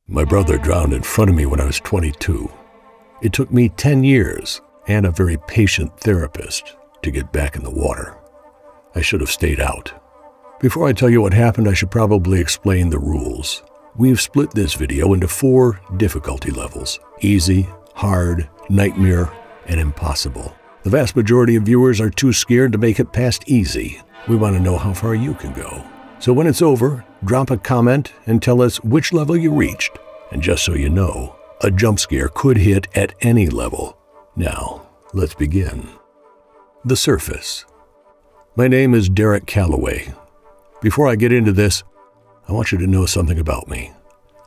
My brother drowned in front of me when I was 22. It took me 10 years and a very patient therapist to get back in the water. I should have stayed out. Before I tell you what happened, I should probably explain the rules. We've split this video into 4 difficulty levels: easy, hard, nightmare, and impossible. The vast majority of viewers are too scared to make it past easy. We want to know how far you can go. So when it's over, drop a comment and tell us which level you reached. And just so you know, a jump scare could hit at any level. Now, let's begin. The surface. My name is Calloway. Before I get into this, I want you to know something about me.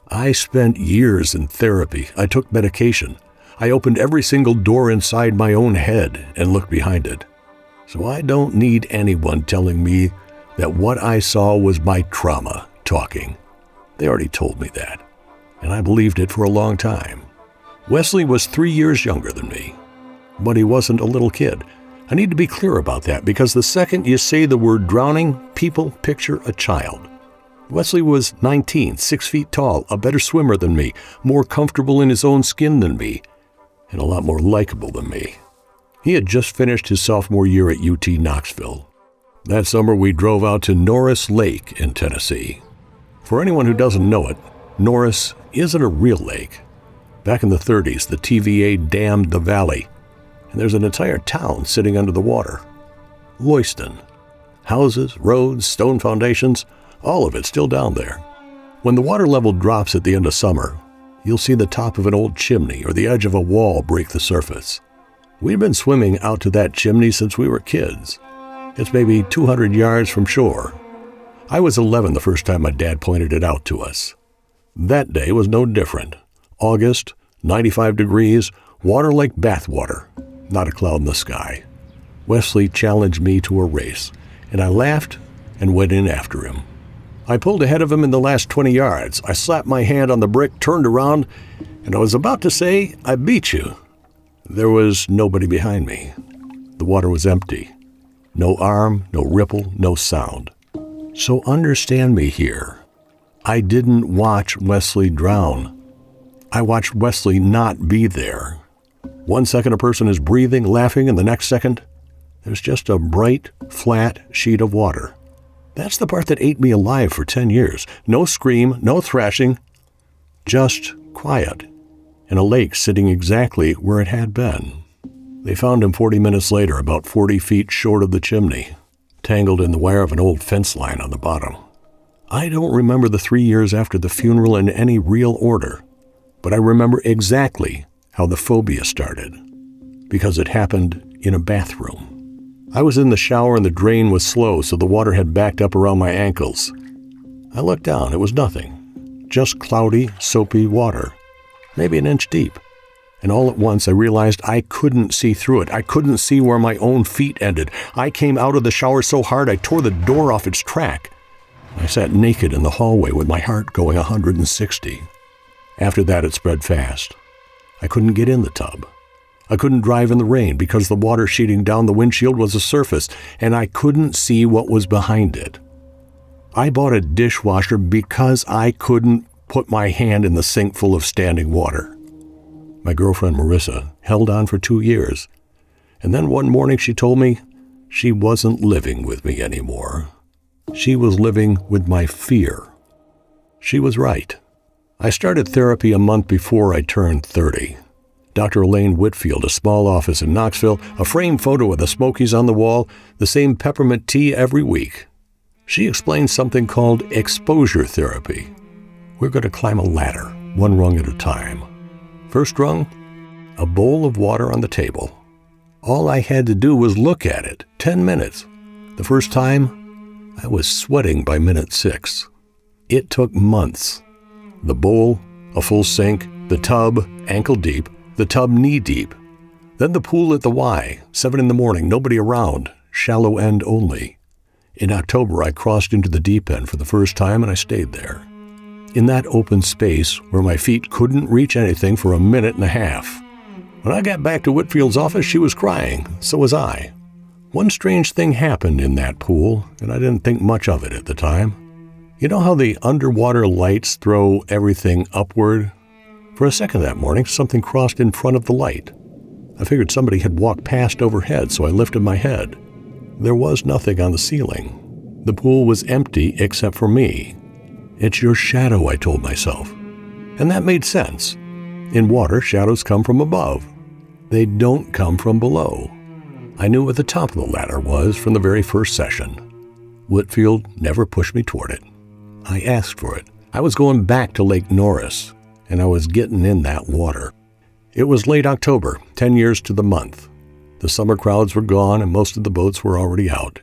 I spent years in therapy. I took medication. I opened every single door inside my own head and looked behind it. So I don't need anyone telling me that what I saw was my trauma talking. They already told me that, and I believed it for a long time. Wesley was 3 years younger than me, but he wasn't a little kid. I need to be clear about that because the second you say the word drowning, people picture a child. Wesley was 19, 6 feet tall, a better swimmer than me, more comfortable in his own skin than me, and a lot more likable than me. He had just finished his sophomore year at UT Knoxville. That summer, we drove out to Norris Lake in Tennessee. For anyone who doesn't know it, Norris isn't a real lake. Back in the 30s, the TVA dammed the valley, and there's an entire town sitting under the water. Lewiston. Houses, roads, stone foundations, all of it still down there. When the water level drops at the end of summer, you'll see the top of an old chimney or the edge of a wall break the surface. We'd been swimming out to that chimney since we were kids. It's maybe 200 yards from shore. I was 11 the first time my dad pointed it out to us. That day was no different. August, 95 degrees, water like bathwater, not a cloud in the sky. Wesley challenged me to a race, and I laughed and went in after him. I pulled ahead of him in the last 20 yards. I slapped my hand on the brick, turned around, and I was about to say, "I beat you." There was nobody behind me. The water was empty. No arm, no ripple, no sound. So understand me here. I didn't watch Wesley drown. I watched Wesley not be there. 1 second a person is breathing, laughing, and the next second, there's just a bright, flat sheet of water. That's the part that ate me alive for 10 years. No scream, no thrashing, just quiet, and a lake sitting exactly where it had been. They found him 40 minutes later, about 40 feet short of the chimney, tangled in the wire of an old fence line on the bottom. I don't remember the 3 years after the funeral in any real order, but I remember exactly how the phobia started, because it happened in a bathroom. I was in the shower and the drain was slow, so the water had backed up around my ankles. I looked down. It was nothing, just cloudy, soapy water, maybe an inch deep. And all at once, I realized I couldn't see through it. I couldn't see where my own feet ended. I came out of the shower so hard I tore the door off its track. I sat naked in the hallway with my heart going 160. After that, it spread fast. I couldn't get in the tub. I couldn't drive in the rain because the water sheeting down the windshield was a surface, and I couldn't see what was behind it. I bought a dishwasher because I couldn't put my hand in the sink full of standing water. My girlfriend Marissa held on for 2 years, and then one morning she told me she wasn't living with me anymore. She was living with my fear. She was right. I started therapy a month before I turned 30. Dr. Elaine Whitfield, a small office in Knoxville, a framed photo of the Smokies on the wall, the same peppermint tea every week. She explained something called exposure therapy. We're going to climb a ladder, one rung at a time. First rung, a bowl of water on the table. All I had to do was look at it, 10 minutes. The first time, I was sweating by minute 6. It took months. The bowl, a full sink, the tub, ankle deep, the tub knee deep. Then the pool at the Y, 7 in the morning, nobody around, shallow end only. In October, I crossed into the deep end for the first time and I stayed there. In that open space where my feet couldn't reach anything for a minute and a half. When I got back to Whitfield's office, she was crying. So was I. One strange thing happened in that pool, and I didn't think much of it at the time. You know how the underwater lights throw everything upward? For a second that morning, something crossed in front of the light. I figured somebody had walked past overhead, so I lifted my head. There was nothing on the ceiling. The pool was empty except for me. It's your shadow, I told myself. And that made sense. In water, shadows come from above. They don't come from below. I knew what the top of the ladder was from the very first session. Whitfield never pushed me toward it. I asked for it. I was going back to Lake Norris, and I was getting in that water. It was late October, 10 years to the month. The summer crowds were gone and most of the boats were already out.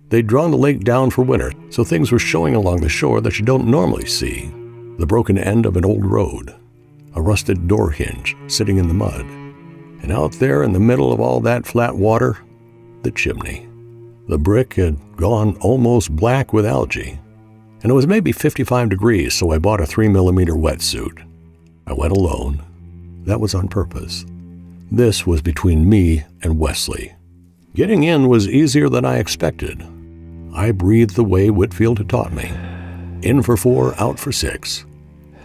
They'd drawn the lake down for winter, so things were showing along the shore that you don't normally see. The broken end of an old road, a rusted door hinge sitting in the mud, and out there in the middle of all that flat water, the chimney. The brick had gone almost black with algae, and it was maybe 55 degrees, so I bought a 3mm wetsuit. I went alone. That was on purpose. This was between me and Wesley. Getting in was easier than I expected. I breathed the way Whitfield had taught me. In for 4, out for 6.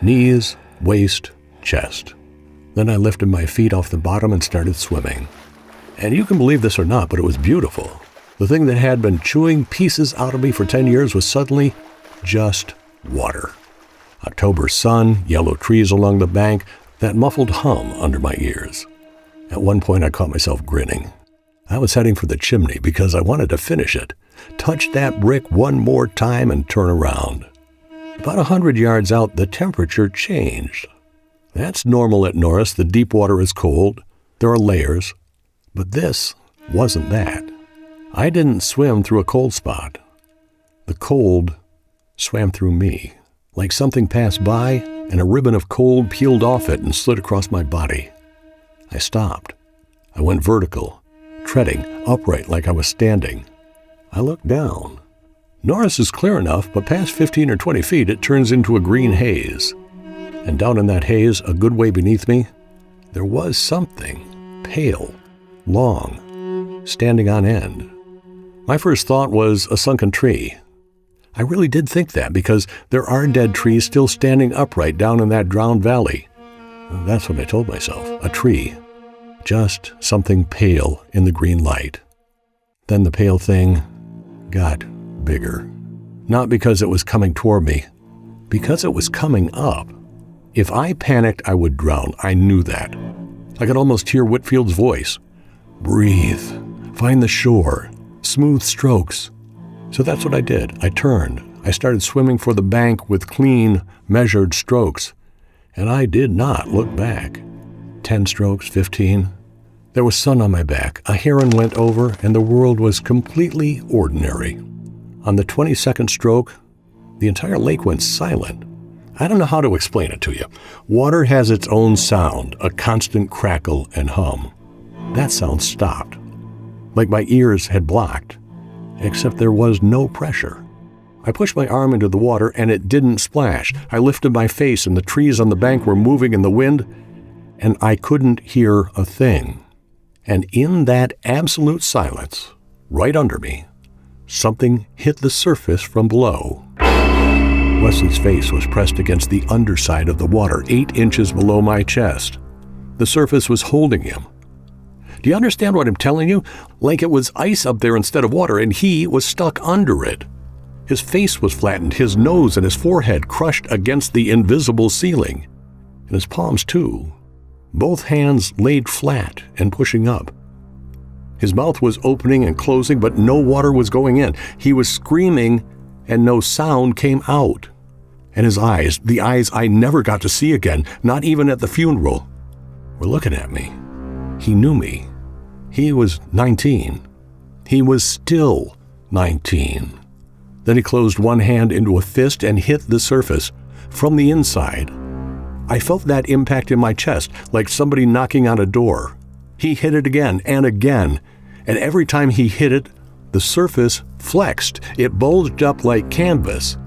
Knees, waist, chest. Then I lifted my feet off the bottom and started swimming. And you can believe this or not, but it was beautiful. The thing that had been chewing pieces out of me for 10 years was suddenly just water. October sun, yellow trees along the bank, that muffled hum under my ears. At one point I caught myself grinning. I was heading for the chimney because I wanted to finish it, touch that brick one more time and turn around. About 100 yards out, the temperature changed. That's normal at Norris. The deep water is cold. There are layers. But this wasn't that. I didn't swim through a cold spot. The cold swam through me, like something passed by and a ribbon of cold peeled off it and slid across my body. I stopped. I went vertical, treading upright like I was standing. I looked down. Norris is clear enough, but past 15 or 20 feet it turns into a green haze. And down in that haze, a good way beneath me, there was something, pale, long, standing on end. My first thought was a sunken tree. I really did think that because there are dead trees still standing upright down in that drowned valley. That's what I told myself, a tree. Just something pale in the green light. Then the pale thing got bigger. Not because it was coming toward me, because it was coming up. If I panicked, I would drown. I knew that. I could almost hear Whitfield's voice. Breathe. Find the shore. Smooth strokes. So that's what I did. I turned. I started swimming for the bank with clean, measured strokes. And I did not look back. 10 strokes, 15. There was sun on my back. A heron went over, and the world was completely ordinary. On the 22nd stroke, the entire lake went silent. I don't know how to explain it to you. Water has its own sound, a constant crackle and hum. That sound stopped, like my ears had blocked, except there was no pressure. I pushed my arm into the water and it didn't splash. I lifted my face and the trees on the bank were moving in the wind, and I couldn't hear a thing. And in that absolute silence, right under me, something hit the surface from below. Wesley's face was pressed against the underside of the water, 8 inches below my chest. The surface was holding him. Do you understand what I'm telling you? Like it was ice up there instead of water, and he was stuck under it. His face was flattened, his nose and his forehead crushed against the invisible ceiling. And his palms, too. Both hands laid flat and pushing up. His mouth was opening and closing, but no water was going in. He was screaming, and no sound came out. And his eyes, the eyes I never got to see again, not even at the funeral, were looking at me. He knew me. He was 19. He was still 19. Then he closed one hand into a fist and hit the surface from the inside. I felt that impact in my chest, like somebody knocking on a door. He hit it again and again, and every time he hit it, the surface flexed. It bulged up like canvas,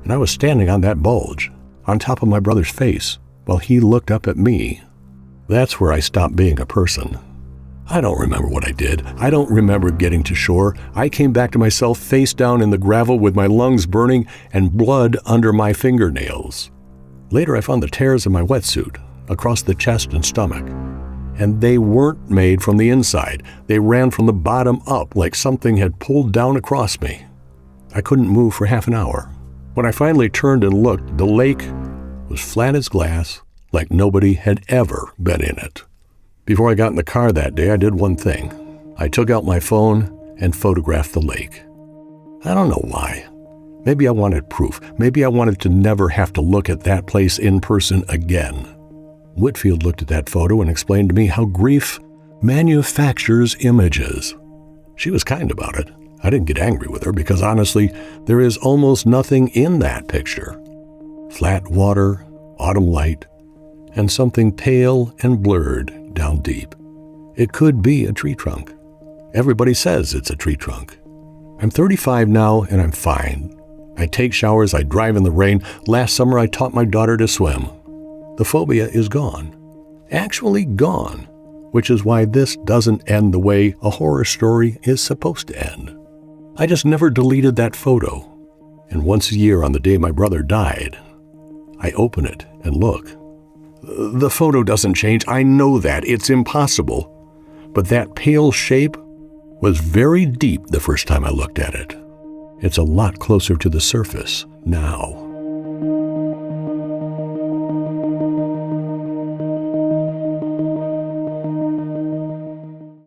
and I was standing on that bulge, on top of my brother's face, while he looked up at me. That's where I stopped being a person. I don't remember what I did. I don't remember getting to shore. I came back to myself face down in the gravel with my lungs burning and blood under my fingernails. Later, I found the tears in my wetsuit across the chest and stomach. And they weren't made from the inside. They ran from the bottom up like something had pulled down across me. I couldn't move for half an hour. When I finally turned and looked, the lake was flat as glass, like nobody had ever been in it. Before I got in the car that day, I did one thing. I took out my phone and photographed the lake. I don't know why. Maybe I wanted proof. Maybe I wanted to never have to look at that place in person again. Whitfield looked at that photo and explained to me how grief manufactures images. She was kind about it. I didn't get angry with her because honestly, there is almost nothing in that picture. Flat water, autumn light, and something pale and blurred down deep. It could be a tree trunk. Everybody says it's a tree trunk. I'm 35 now and I'm fine. I take showers, I drive in the rain. Last summer I taught my daughter to swim. The phobia is gone. Actually gone, which is why this doesn't end the way a horror story is supposed to end. I just never deleted that photo. And once a year on the day my brother died, I open it and look. The photo doesn't change. I know that. It's impossible. But that pale shape was very deep the first time I looked at it. It's a lot closer to the surface now.